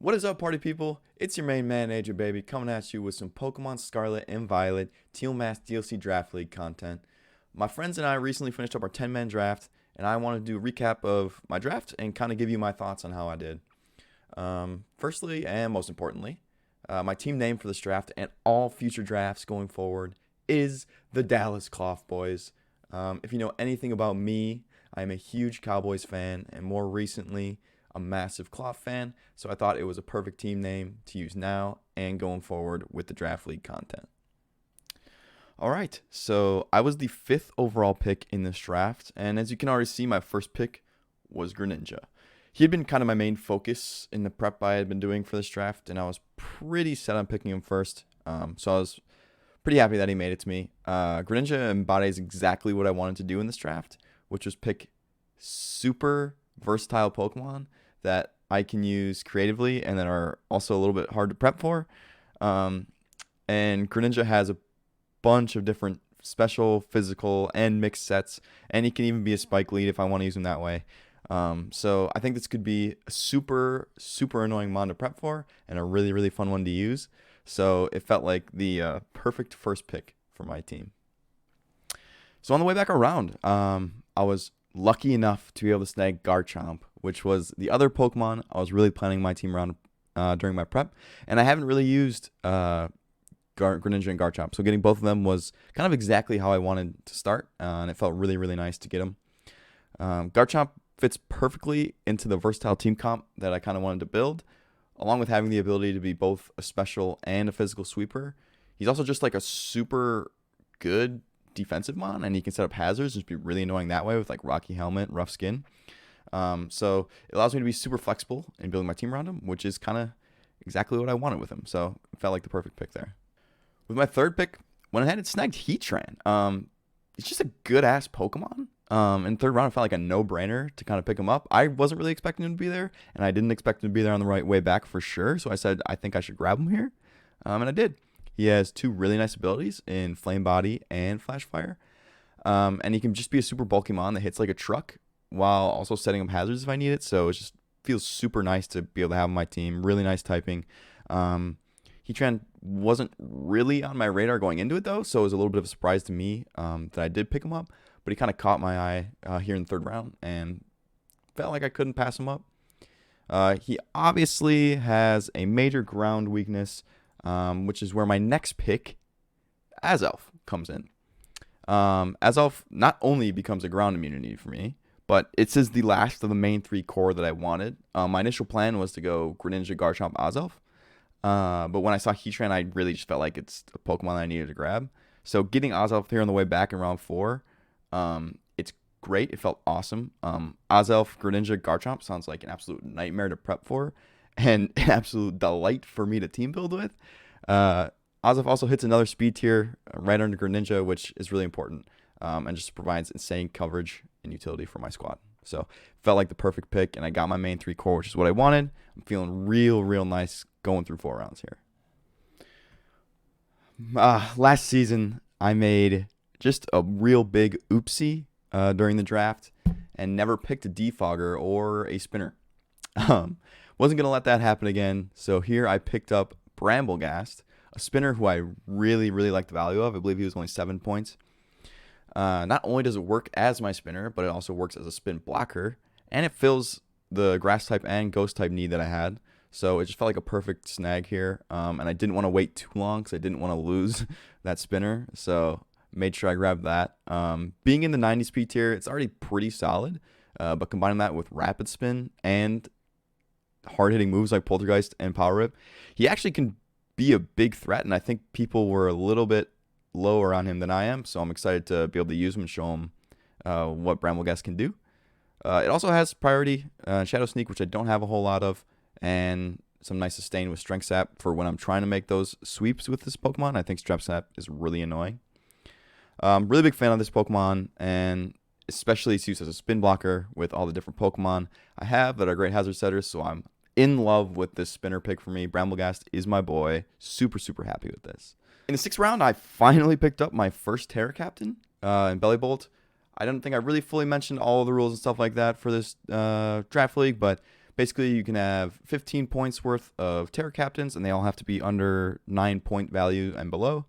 What is up, party people? It's your main man, AJ Baby, coming at you with some Pokemon Scarlet and Violet Teal Mask DLC Draft League content. My friends and I recently finished up our 10-man draft, and I want to do a recap of my draft and kind of give you my thoughts on how I did. Firstly, and most importantly, my team name for this draft and all future drafts going forward is the Dallas KLAWFBOYs. If you know anything about me, I am a huge Cowboys fan, and more recently, a massive Cloth fan, so I thought it was a perfect team name to use now and going forward with the Draft League content. Alright, so I was the 5th overall pick in this draft, and as you can already see, my first pick was Greninja. He had been kind of my main focus in the prep I had been doing for this draft, and I was pretty set on picking him first, so I was pretty happy that he made it to me. Greninja embodies exactly what I wanted to do in this draft, which was pick super versatile Pokemon that I can use creatively and that are also a little bit hard to prep for. And Greninja has a bunch of different special, physical, and mixed sets, and he can even be a spike lead if I want to use him that way. So I think this could be a super annoying mon to prep for and a really fun one to use. So it felt like the perfect first pick for my team. So on the way back around, I was lucky enough to be able to snag Garchomp, which was the other Pokemon I was really planning my team around during my prep, and I haven't really used Greninja and Garchomp, so getting both of them was kind of exactly how I wanted to start, and it felt really nice to get them. Garchomp fits perfectly into the versatile team comp that I kind of wanted to build, along with having the ability to be both a special and a physical sweeper. He's also just like a super good defensive mon, and he can set up hazards, just be really annoying that way with like Rocky Helmet, Rough Skin. So it allows me to be super flexible in building my team around him, which is kind of exactly what I wanted with him. So it felt like the perfect pick there. With my third pick, went ahead and snagged Heatran. It's just a good ass Pokemon. In third round, it felt like a no-brainer to kind of pick him up. I wasn't really expecting him to be there, and I didn't expect him to be there on the right way back for sure. So I said, I think I should grab him here. And I did. He has two really nice abilities in Flame Body and Flash Fire. And he can just be a super bulky mon that hits like a truck while also setting up hazards if I need it. So it just feels super nice to be able to have on my team. Really nice typing. Heatran wasn't really on my radar going into it though, so it was a little bit of a surprise to me that I did pick him up. But he kind of caught my eye here in the third round and felt like I couldn't pass him up. He obviously has a major ground weakness, which is where my next pick, Azelf, comes in. Azelf not only becomes a ground immunity for me, but it is the last of the main three core that I wanted. My initial plan was to go Greninja, Garchomp, Azelf. But when I saw Heatran, I really just felt like it's a Pokemon that I needed to grab. So getting Azelf here on the way back in round 4, it's great. It felt awesome. Azelf, Greninja, Garchomp sounds like an absolute nightmare to prep for and an absolute delight for me to team build with. Azelf also hits another speed tier right under Greninja, which is really important, and just provides insane coverage and utility for my squad. So felt like the perfect pick, and I got my main 3 core, which is what I wanted. I'm feeling real nice going through 4 rounds here. Last season, I made just a real big oopsie during the draft and never picked a defogger or a spinner. Wasn't going to let that happen again, so here I picked up Bramblegast, a spinner who I really like the value of. I believe he was only 7 points. Not only does it work as my spinner, but it also works as a spin blocker, and it fills the grass type and ghost type need that I had. So it just felt like a perfect snag here, and I didn't want to wait too long because I didn't want to lose that spinner. So made sure I grabbed that. Being in the 90 speed tier, it's already pretty solid, but combining that with rapid spin and hard-hitting moves like Poltergeist and Power Whip, he actually can be a big threat, and I think people were a little bit lower on him than I am, so I'm excited to be able to use him and show him what Bramblegast can do. It also has priority Shadow Sneak, which I don't have a whole lot of, and some nice sustain with Strength Sap for when I'm trying to make those sweeps with this Pokemon. I think Strength Sap is really annoying. Really big fan of this Pokemon, and especially its use as a spin blocker with all the different Pokemon I have that are great hazard setters, so I'm in love with this spinner pick for me. Bramblegast is my boy. Super happy with this. In the 6th round, I finally picked up my first Terra Captain in Bellybolt. I don't think I really fully mentioned all of the rules and stuff like that for this draft league, but Basically, you can have 15 points worth of Terra Captains, and they all have to be under 9-point value and below,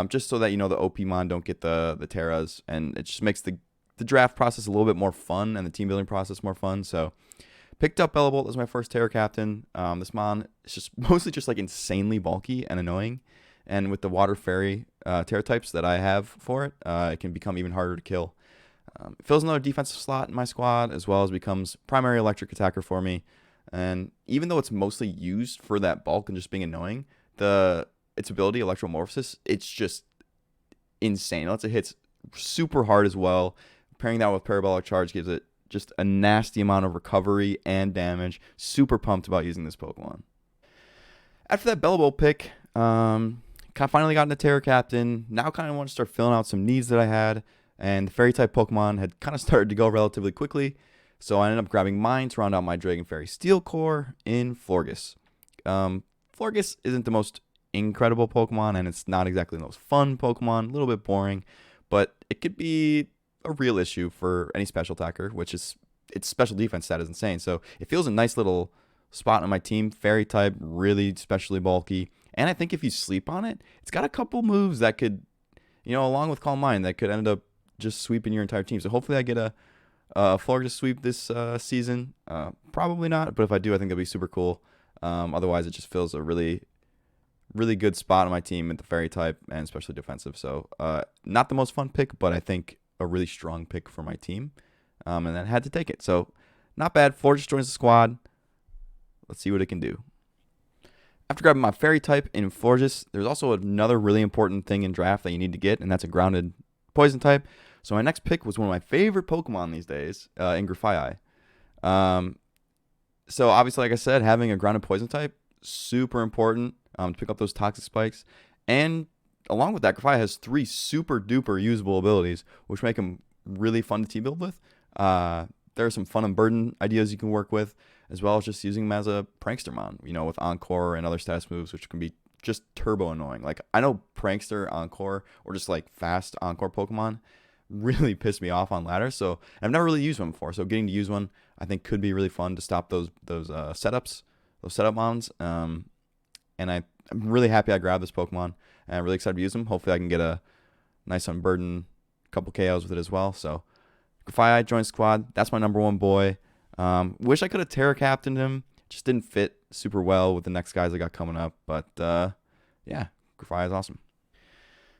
just so that the OP mon don't get the Terras, and it just makes the draft process a little bit more fun and the team building process more fun. So picked up Bellbolt as my first Terra Captain. This mon is just mostly just like insanely bulky and annoying, and with the Water Fairy Terra types that I have for it, it can become even harder to kill. It fills another defensive slot in my squad, as well as becomes primary electric attacker for me. And even though it's mostly used for that bulk and just being annoying, its ability, Electromorphosis, it's just insane. It hits super hard as well. Pairing that with Parabolic Charge gives it just a nasty amount of recovery and damage. Super pumped about using this Pokemon. After that Bellbolt pick, finally got into Terra Captain. Now kind of want to start filling out some needs that I had. And the Fairy-type Pokemon had kind of started to go relatively quickly, so I ended up grabbing mine to round out my Dragon Fairy Steel Core in Florges. Florges isn't the most incredible Pokemon, and it's not exactly the most fun Pokemon, a little bit boring, but it could be a real issue for any special attacker, which is its special defense stat is insane. So it feels a nice little spot on my team. Fairy-type, really specially bulky, and I think if you sleep on it, it's got a couple moves that could, along with Calm Mind, that could end up just sweeping your entire team. So hopefully I get a Florges sweep this season. Probably not, but if I do, I think that'll be super cool. Otherwise, it just feels a really, really good spot on my team at the Fairy type and especially defensive. So not the most fun pick, but I think a really strong pick for my team. And then had to take it. So not bad. Florges joins the squad. Let's see what it can do. After grabbing my Fairy type in Florges, there's also another really important thing in draft that you need to get, and that's a grounded Poison type. So my next pick was one of my favorite Pokemon these days, in Grafaiai. So obviously, like I said, having a grounded Poison type, super important to pick up those Toxic Spikes. And along with that, Grafaiai has 3 super duper usable abilities, which make him really fun to team build with. There are some fun and burden ideas you can work with, as well as just using him as a Prankstermon, with Encore and other status moves, which can be just turbo annoying. Like, I know Prankster, Encore, or just like fast Encore Pokemon really piss me off on ladder. So I've never really used one before. So getting to use one, I think, could be really fun to stop those setups, those setup mons. And I'm really happy I grabbed this Pokemon, and I'm really excited to use them. Hopefully I can get a nice unburden, couple KOs with it as well. So Grafaiai joined squad. That's my number 1 boy. Wish I could have Terra Captained him. Just didn't fit super well with the next guys I got coming up. But yeah, Grafaiai is awesome.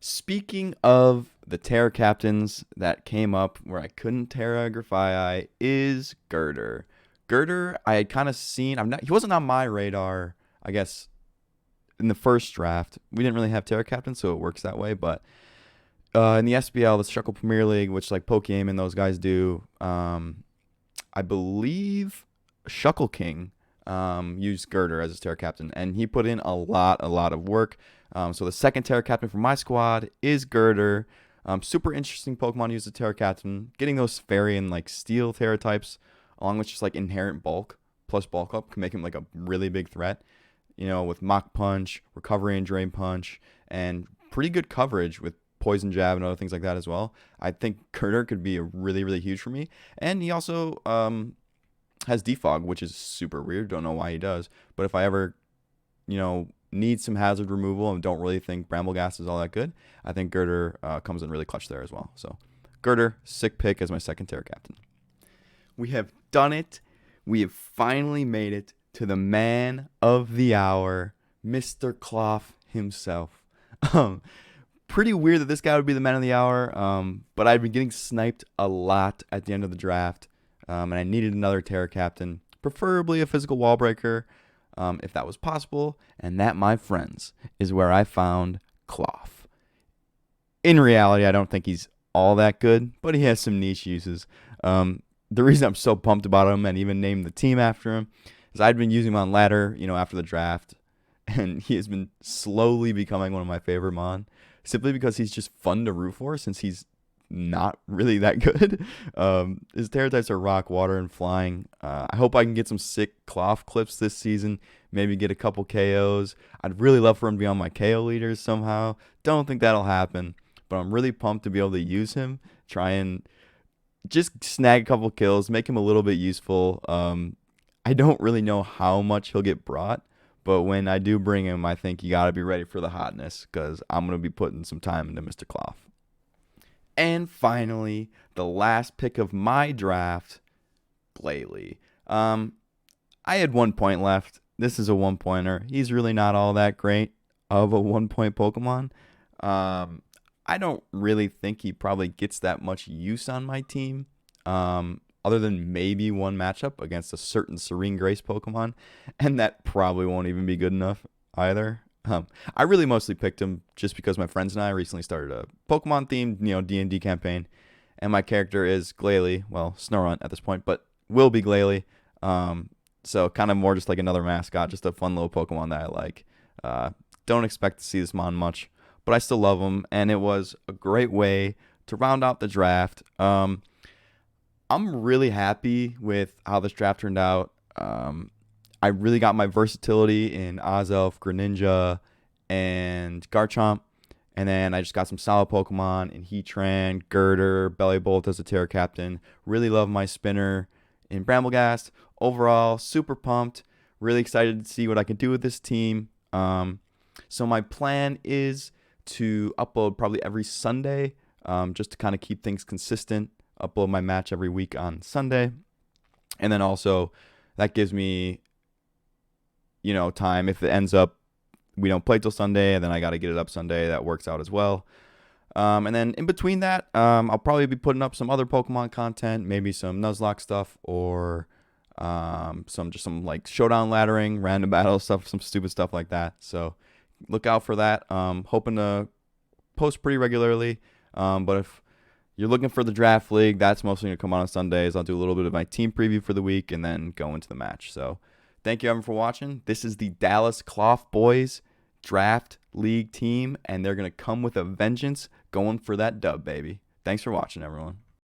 Speaking of the Terra Captains that came up where I couldn't Terra Grafaiai is Girder. Girder, I had kind of seen. He wasn't on my radar, I guess, in the first draft. We didn't really have Terra Captains, so it works that way. But in the SBL, the Shuckle Premier League, which like Pokemon and those guys do, I believe Shuckle King used Girder as his Terra Captain, and he put in a lot of work. So the second Terra Captain for my squad is Girder. Super interesting Pokemon to use as Terra Captain. Getting those Fairy and like Steel Terra types, along with just like inherent bulk plus bulk up, can make him like a really big threat. With Mach Punch, Recovery and Drain Punch, and pretty good coverage with Poison Jab and other things like that as well. I think Girder could be a really, really huge for me. And he also has Defog, which is super weird. Don't know why he does. But if I ever, need some hazard removal and don't really think Brambleghast is all that good, I think Girder comes in really clutch there as well. So Girder, sick pick as my second Terra Captain. We have done it. We have finally made it to the man of the hour, Mr. KLAWF himself. Pretty weird that this guy would be the man of the hour, but I've been getting sniped a lot at the end of the draft, and I needed another Terra Captain, preferably a physical wall breaker, if that was possible, and that, my friends, is where I found KLAWF. In reality, I don't think he's all that good, but he has some niche uses. The reason I'm so pumped about him and even named the team after him is I'd been using him on ladder, after the draft, and he has been slowly becoming one of my favorite mon, simply because he's just fun to root for since he's not really that good. His Terra types are Rock, Water, and Flying. I hope I can get some sick KLAWF clips this season, maybe get a couple KOs. I'd really love for him to be on my KO leaders somehow. Don't think that'll happen, but I'm really pumped to be able to use him, try and just snag a couple kills, make him a little bit useful. I don't really know how much he'll get brought, but when I do bring him, I think you got to be ready for the hotness because I'm going to be putting some time into Mr. Clough. And finally, the last pick of my draft, Glalie. I had 1 point left. This is a 1-pointer. He's really not all that great of a 1-point Pokemon. I don't really think he probably gets that much use on my team, other than maybe one matchup against a certain Serene Grace Pokemon, and that probably won't even be good enough either. I really mostly picked him just because my friends and I recently started a Pokemon-themed, D&D campaign, and my character is Glalie, well, Snorunt at this point, but will be Glalie. So kind of more just like another mascot, just a fun little Pokemon that I like. Don't expect to see this mon much, but I still love him, and it was a great way to round out the draft. I'm really happy with how this draft turned out. I really got my versatility in Ozelf, Greninja, and Garchomp. And then I just got some solid Pokemon in Heatran, Girder, Bellibolt as a Terra Captain. Really love my spinner in Bramblegast. Overall, super pumped. Really excited to see what I can do with this team. So my plan is to upload probably every Sunday, just to kind of keep things consistent. Upload my match every week on Sunday. And then also that gives me, time. If it ends up we don't play till Sunday, and then I got to get it up Sunday, that works out as well. And then in between that, I'll probably be putting up some other Pokemon content, maybe some Nuzlocke stuff, or some like showdown laddering, random battle stuff, some stupid stuff like that. So look out for that. Hoping to post pretty regularly. But if you're looking for the draft league, that's mostly going to come out on Sundays. I'll do a little bit of my team preview for the week and then go into the match. So thank you, everyone, for watching. This is the Dallas KLAWFBOYS draft league team, and they're going to come with a vengeance, going for that dub, baby. Thanks for watching, everyone.